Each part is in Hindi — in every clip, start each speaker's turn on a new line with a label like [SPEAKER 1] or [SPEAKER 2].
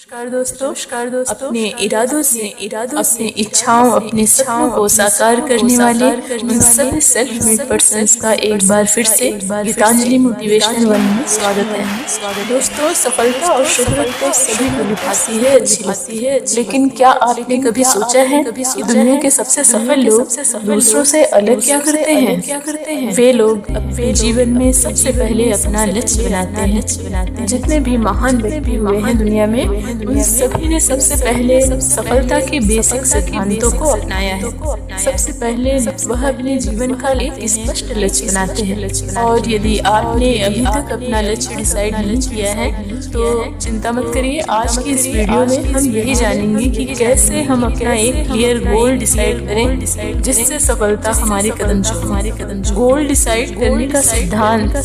[SPEAKER 1] नमस्कार दोस्तों, अपने इरादों से अपनी इच्छाओं, अपने सपनों को साकार करने वाले उन सभी सेल्फ मेड पर्सन्स का एक बार फिर से गीतांजलि मोटिवेशनल वन में स्वागत है। दोस्तों, सफलता और शोहरत तो सभी को लुभाती है, अच्छी लगती है, लेकिन क्या आपने कभी सोचा है कि दुनिया के सबसे सफल लोग दूसरों से अलग क्या करते हैं? वे लोग अपने जीवन में सबसे पहले अपना लक्ष्य बनाते हैं। जितने भी महान व्यक्ति हुए हैं दुनिया में, उन सभी ने सबसे पहले सफलता के बेसिक सिद्धांतों को अपनाया है। सबसे पहले वह अपने जीवन का एक स्पष्ट लक्ष्य बनाते हैं। और यदि आपने अभी तक अपना लक्ष्य डिसाइड नहीं किया है तो चिंता मत करिए। आज की इस वीडियो में हम यही जानेंगे कि कैसे हम अपना एक क्लियर गोल डिसाइड करें जिससे सफलता हमारे कदम चूमे। गोल डिसाइड करने का सिद्धांत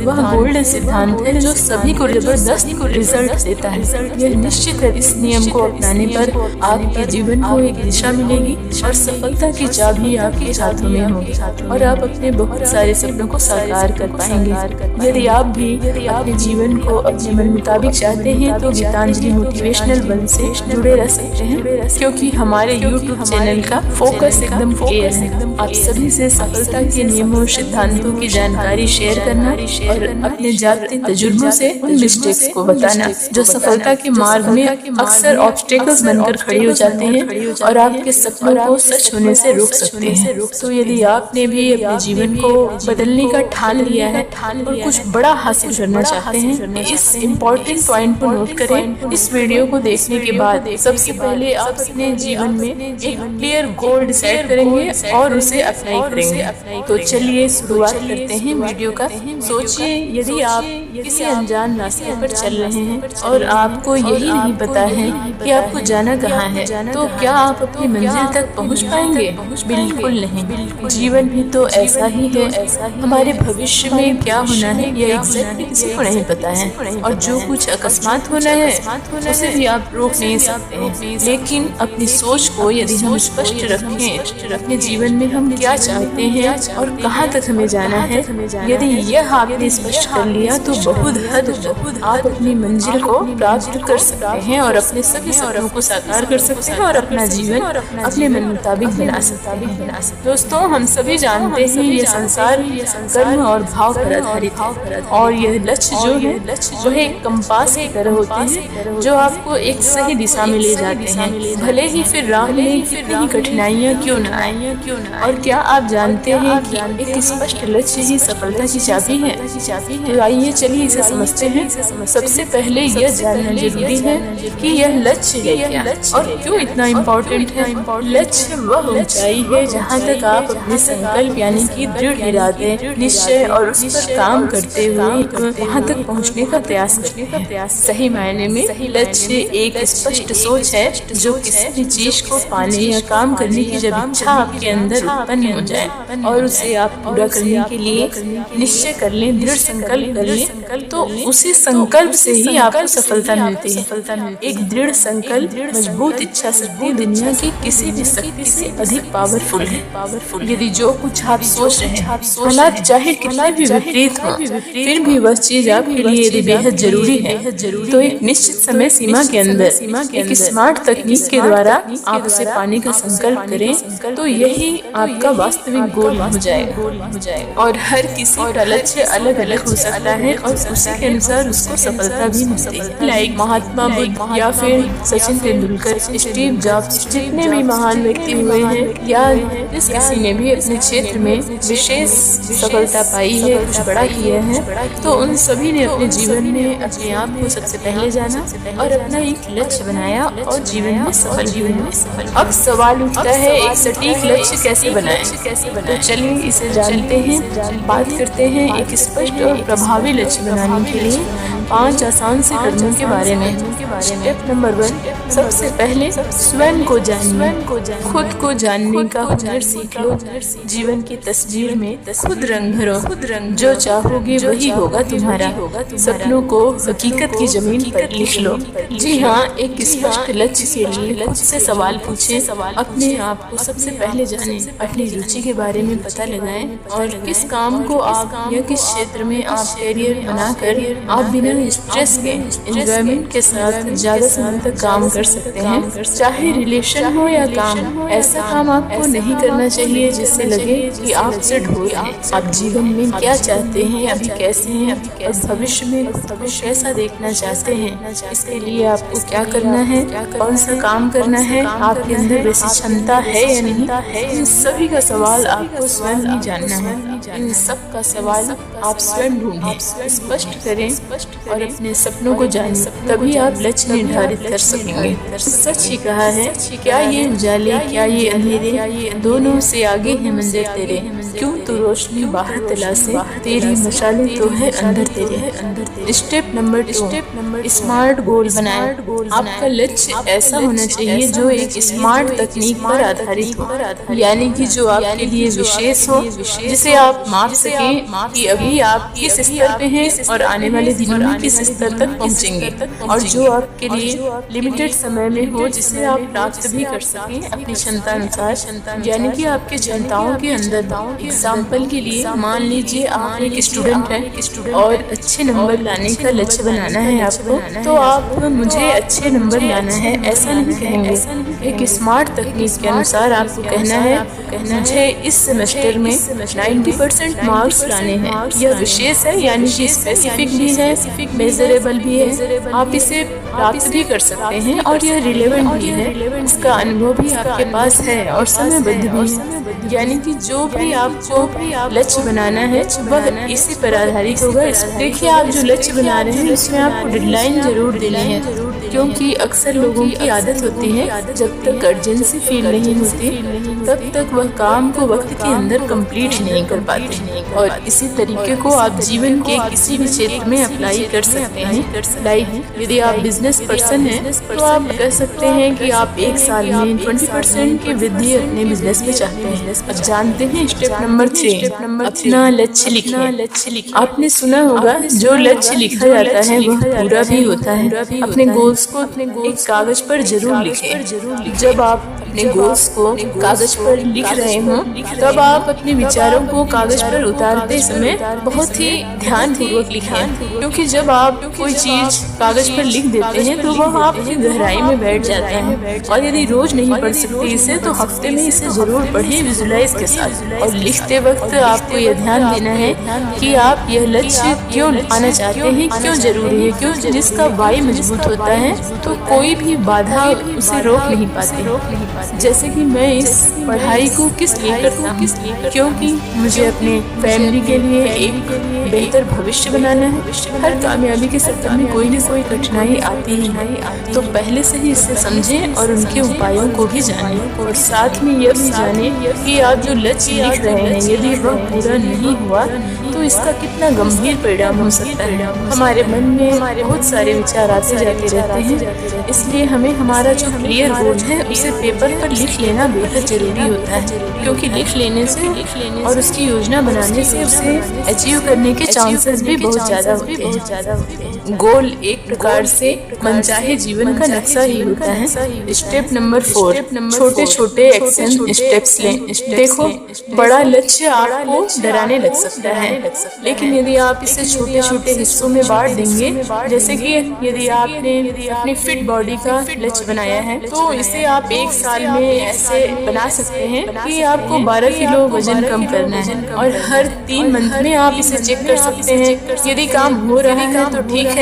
[SPEAKER 1] वह गोल्डन सिद्धांत है जो सभी को जबरदस्त रिजल्ट देता है। यह निश्चित है इस नियम को अपनाने पर आपके जीवन को एक दिशा मिलेगी और सफलता की चाबी आपके हाथों में होगी और आप अपने बहुत सारे सपनों को साकार कर पाएंगे। यदि आप भी अपने जीवन को अपने मन मुताबिक चाहते हैं तो गीतांजलि मोटिवेशनल वन से जुड़े रह सकते हैं, क्योंकि हमारे YouTube चैनल का फोकस एकदम क्लियर है। आप सभी से सफलता के नियमों, सिद्धांतों की जानकारी शेयर करना और अपने जाते तजुर्बों से उन मिस्टेक्स को बताना जो सफलता के मार्ग में अक्सर ऑब्स्टेकल्स बनकर खड़े हो जाते हैं और आपके सपनों को सच होने से रोक सकते हैं। तो यदि आपने भी अपने जीवन को बदलने का ठान लिया है और कुछ बड़ा हासिल करना चाहते हैं, इस इम्पोर्टेंट पॉइंट को नोट करें। इस वीडियो को देखने के बाद सबसे पहले आप अपने जीवन में एक क्लियर गोल डिसाइड करेंगे और उसे अप्लाई करेंगे। तो चलिए शुरुआत करते हैं वीडियो का। सोचिए, यदि आप किसी अनजान रास्ते पर चल रहे हैं और आपको यही नहीं पता है कि आपको जाना कहाँ है, तो क्या आप अपनी मंजिल तक पहुँच पाएंगे? बिल्कुल नहीं। जीवन भी तो ऐसा ही है। हमारे भविष्य में क्या होना है यह एग्जैक्टली किसी को नहीं पता है, और जो कुछ अकस्मात होना है उसे भी आप रोक नहीं सकते। लेकिन अपनी सोच को यदि हम स्पष्ट रखें, अपने जीवन में हम क्या चाहते हैं और कहाँ तक हमें जाना है, यदि यह आपने स्पष्ट कर लिया तो बहुत हद आप अपनी मंजिल को प्राप्त कर सकते हैं और अपने सभी सपनों को साकार कर सकते हैं और अपना जीवन अपने मन मुताबिक बना सकते हैं। दोस्तों, हम सभी जानते हैं ये संसार कर्म और भाव पर आधारित है, और यह लक्ष्य जो है वह एक कंपास की तरह होते हैं जो आपको एक सही दिशा में ले जाते हैं, भले ही फिर राह में कितनी ही कठिनाइयाँ क्यों न आए। और क्या आप जानते हैं कि एक स्पष्ट लक्ष्य ही सफलता की चाबी है? तो आइए चलिए इसे समझते हैं। सबसे पहले यह जानना जरूरी है कि यह लक्ष्य है क्या और क्यों इतना इम्पोर्टेंट है। लक्ष्य वह ऊंचाई है जहाँ तक आप अपने संकल्प यानी कि दृढ़ इरादे, निश्चय और उस पर काम करते हुए वहाँ तक पहुँचने का प्रयास करते हैं। सही मायने में लक्ष्य एक स्पष्ट सोच है जो किसी भी चीज को पाने या काम करने की जब इच्छा आपके अंदर उत्पन्न हो जाए और उसे आप पूरा करने के लिए निश्चय कर लें, दृढ़ संकल्प कर लें, तो उसी संकल्प से ही आपको सफलता मिलती है। एक दृढ़ संकल्प, मजबूत इच्छा शक्ति दुनिया की किसी भी शक्ति से अधिक पावरफुल है। यदि जो कुछ आप सोच रहे हैं, हालात चाहे कितना भी विपरीत हो, फिर भी वह चीज आपके लिए यदि बेहद जरूरी है तो एक निश्चित समय सीमा के अंदर एक स्मार्ट तकनीक के द्वारा आप उसे पाने का संकल्प करें तो यही आपका वास्तविक गोल हो जाएगा। और हर किसी का लक्ष्य अलग अलग हो सकता है और उसी के अनुसार उसको सफलता भी मिलती है। लाइक महात्मा बुद्ध या फिर सचिन तेंदुलकर, स्टीव जॉब्स, जितने भी महान व्यक्ति हुए हैं या जिस किसी ने भी अपने क्षेत्र में विशेष सफलता पाई है, कुछ बड़ा किया है, तो उन सभी ने अपने जीवन में अपने आप को सबसे पहले जाना और अपना एक लक्ष्य बनाया और जीवन में सफल। अब सवाल उठता है एक सटीक लक्ष्य कैसे बनाएं? तो चलिए इसे जानते हैं। बात करते हैं एक स्पष्ट और प्रभावी लक्ष्य बनाने के लिए 5 आसान से कदमों के बारे में। स्टेप नंबर 1, सबसे पहले स्वयं को जानिए। खुद को जानने का हुनर सीख लो। जीवन की तस्वीर में खुद रंग भरो। जो चाहोगे वही होगा तुम्हारा। सपनों को हकीकत की जमीन पर लिख लो। जी हाँ, एक स्पष्ट लक्ष्य के लिए खुद से सवाल पूछें, अपने आप को सबसे पहले जानें, अपनी रुचि के बारे में पता लगाएं और किस काम को आप या किस क्षेत्र में आप करियर बनाकर आप बिना स्ट्रेस के एंजॉयमेंट के साथ ज्यादा समय तक काम कर सकते हैं। चाहे रिलेशन हो या काम, ऐसा काम आपको नहीं करना चाहिए जिससे लगे कि आप से ढोल हैं। आप जीवन में क्या चाहते हैं, अभी कैसे हैं और भविष्य में कैसा देखना चाहते हैं, इसके लिए आपको क्या करना है, कौन सा काम करना है, आपके अंदर वैसी क्षमता है या नहीं, इन सभी का सवाल आपको स्वयं ही जानना है। इन सब का सवाल आप स्वयं ढूंढें, स्पष्ट करें और अपने सपनों को जानें, तभी आप लक्ष्य निर्धारित कर सकेंगे। सच ही कहा है, क्या ये उजाले क्या ये अंधेरे, दोनों से आगे है मंदिर तेरे। क्यों तू रोशनी बाहर तलाशे, तेरी मशाले तो है अंदर तेरे। स्टेप नंबर 2, स्मार्ट गोल बनाएं। आपका लक्ष्य ऐसा होना चाहिए जो एक स्मार्ट तकनीक पर आधारित हो, यानी कि जो आपके लिए विशेष हो, जिसे आप माप सकें कि अभी आप किस स्तर पे हैं और आने वाले दिनों में किस स्तर तक पहुंचेंगे, और जो आपके लिए लिमिटेड समय में हो, जिसे आप प्राप्त भी कर सकें अपनी क्षमता अनुसार, यानी कि आपके क्षमताओं के अंदर। एग्जाम्पल के लिए मान लीजिए आप एक स्टूडेंट हैं और अच्छे नंबर लाने का लक्ष्य बनाना है आपको, तो आप मुझे अच्छे नंबर लाना है ऐसा नहीं कहेंगे। एक स्मार्ट तकनीक के अनुसार आपको कहना है मुझे इस सेमेस्टर में 90% मार्क्स लाने हैं। यह विशेष है, यानी कि स्पेसिफिक भी है, मेजरेबल भी है, आप इसे प्राप्त भी कर सकते हैं और यह रिलेवेंट भी है, इसका अनुभव भी आपके पास है और समयबद्ध भी है। यानी कि जो भी आपको लक्ष्य बनाना है वह इसी पर आधारित होगा। देखिए, आप जो लक्ष्य बना रहे हैं उसमें आपको डेडलाइन जरूर देनी है, क्योंकि अक्सर लोगों की आदत होती है जब तक अर्जेंसी फील नहीं होती तब तक वह काम को वक्त के अंदर कंप्लीट नहीं कर पाते। और इसी तरीके को आप जीवन के किसी भी क्षेत्र में अप्लाई कर सकते हैं। लाइक यदि आप बिजनेस पर्सन हैं तो आप कह सकते हैं कि आप एक साल में 20% की वृद्धि अपने बिजनेस में चाहते हैं। अब जानते हैं स्टेप नंबर 3, अपना लक्ष्य लिखें। आपने सुना होगा जो लक्ष्य लिखा जाता है वह पूरा भी होता है। अपने गोल्स को एक कागज पर जरूर लिखें। जब आप अपने गोल्स को कागज पर लिख रहे हों तब आप अपने विचारों को कागज पर उतारते समय बहुत ही ध्यान पूर्वक लिखें, क्योंकि जब आप कोई चीज कागज पर लिख देते हैं तो वह आपकी गहराई में बैठ जाता है। और यदि रोज नहीं पढ़ सकते इसे तो हफ्ते में इसे जरूर पढ़ें विजुलाइज के साथ। और लिखते वक्त आपको यह ध्यान देना है कि आप यह लक्ष्य क्यों पाना चाहते हैं, क्यों जरूरी है, क्यों जिसका वाई मजबूत होता है तो कोई भी बाधा उसे रोक नहीं पाती। जैसे कि मैं इस पढ़ाई को किस लिए करता हूँ, क्योंकि मुझे अपने फैमिली के लिए एक बेहतर भविष्य बनाना है। हर कामयाबी के सफर में कोई न कोई कठिनाई आती ही है, तो पहले से ही इसे समझें और उनके उपायों को भी जानें। और साथ में यह भी जानें कि आप जो लक्ष्य लिख रहे हैं यदि वह पूरा नहीं हुआ तो इसका कितना गंभीर परिणाम हो सकता है। हमारे मन में बहुत सारे विचार आते जाते रहते हैं, इसलिए हमें हमारा जो क्लियर गोल है उसे पेपर पर लिख लेना बेहद जरूरी होता है, क्योंकि लिख लेने से और उसकी योजना बनाने से उसे अचीव करने के चांसेस भी बहुत ज्यादा होते हैं। गोल एक प्रकार से मनचाहे जीवन का नक्शा ही होता है। स्टेप नंबर 4, छोटे छोटे एक्शन स्टेप्स लें। देखो, बड़ा लक्ष्य आपको डराने लग सकता है, लेकिन यदि आप इसे छोटे छोटे हिस्सों में बांट देंगे, जैसे कि यदि आपने अपनी फिट बॉडी का लक्ष्य बनाया है तो इसे आप एक साल में ऐसे बना सकते हैं कि आपको 12 किलो वजन कम करना है, और हर 3 मंथ में आप इसे चेक कर सकते हैं। यदि काम हो रहा है तो ठीक है,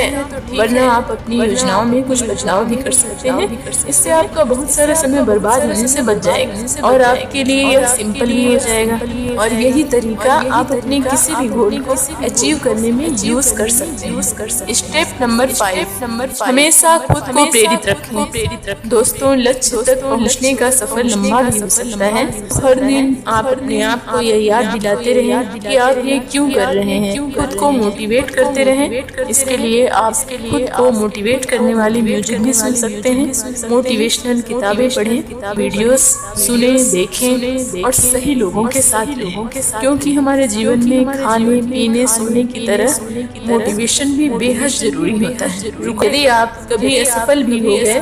[SPEAKER 1] वरना आप अपनी योजनाओं में कुछ बदलाव भी कर सकते हैं। इससे आपका बहुत सारा समय बर्बाद होने से बच जाएगा और आपके लिए यह सिंपल भी हो जाएगा। और यही तरीका आप अपने किसी भी गोल को अचीव करने में यूज कर सकते हैं। स्टेप नंबर 5, हमेशा खुद को प्रेरित रखें। दोस्तों, लक्ष्य तक पहुंचने का सफर लंबा भी हो सकता है। हर दिन आप अपने आप को यह याद दिलाते रहें कि आप ये क्यों कर रहे हैं, खुद को मोटिवेट करते रहें। इसके लिए आप खुद को मोटिवेट करने वाली म्यूजिक भी सुन सकते हैं, मोटिवेशनल किताबें पढ़ें, वीडियोस सुने, देखें और सही लोगों के साथ क्योंकि हमारे जीवन में खाने पीने सोने की तरह मोटिवेशन भी बेहद जरूरी होता है। यदि आप कभी असफल भी हो गए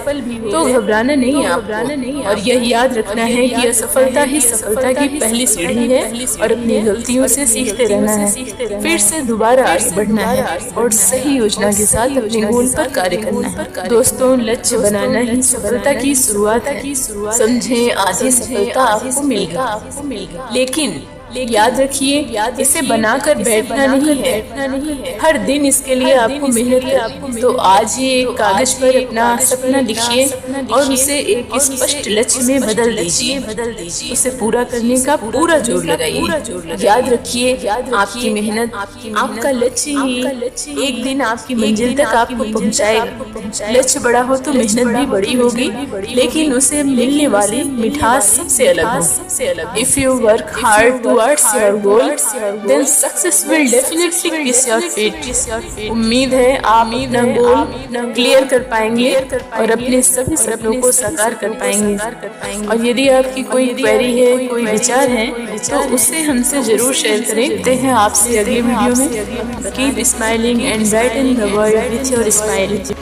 [SPEAKER 1] तो घबराना नहीं है आपको, और यह याद रखना है कि असफलता ही सफलता की पहली सीढ़ी है और अपनी गलतियों से सीखते रहना है, फिर से दोबारा आगे बढ़ना है और सही योजना के साथ अपने गोल पर कार्य करना है। दोस्तों, लक्ष्य बनाना ही सफलता की शुरुआत है। समझें, आधी सफलता आपको मिल गई, लेकिन याद रखिए, इसे बनाकर बैठना नहीं है। हर दिन इसके लिए आपको मेहनत करनी। तो आज ही एक कागज पर अपना सपना लिखिए और उसे एक स्पष्ट लक्ष्य में बदल दीजिए। उसे पूरा करने का पूरा जोर लगाइए। याद रखिए, आपकी मेहनत, आपका लक्ष्य ही एक दिन आपकी मंजिल तक आपको पहुंचाएगा। लक्ष्य बड़ा हो तो मेहनत भी बड़ी होगी, लेकिन उसे मिलने वाली मिठास सबसे अलग होगी। If you work hard towards your goal, then success will definitely kiss your feet. उम्मीद है आप अपना गोल क्लियर कर पाएंगे और अपने सभी सपनों को साकार कर पाएंगे। और यदि आपकी कोई क्वेरी है, कोई विचार है, तो उसे हमसे जरूर शेयर करें। देखते हैं आपसे अगले वीडियो में। Keep smiling and brighten the world with your smile.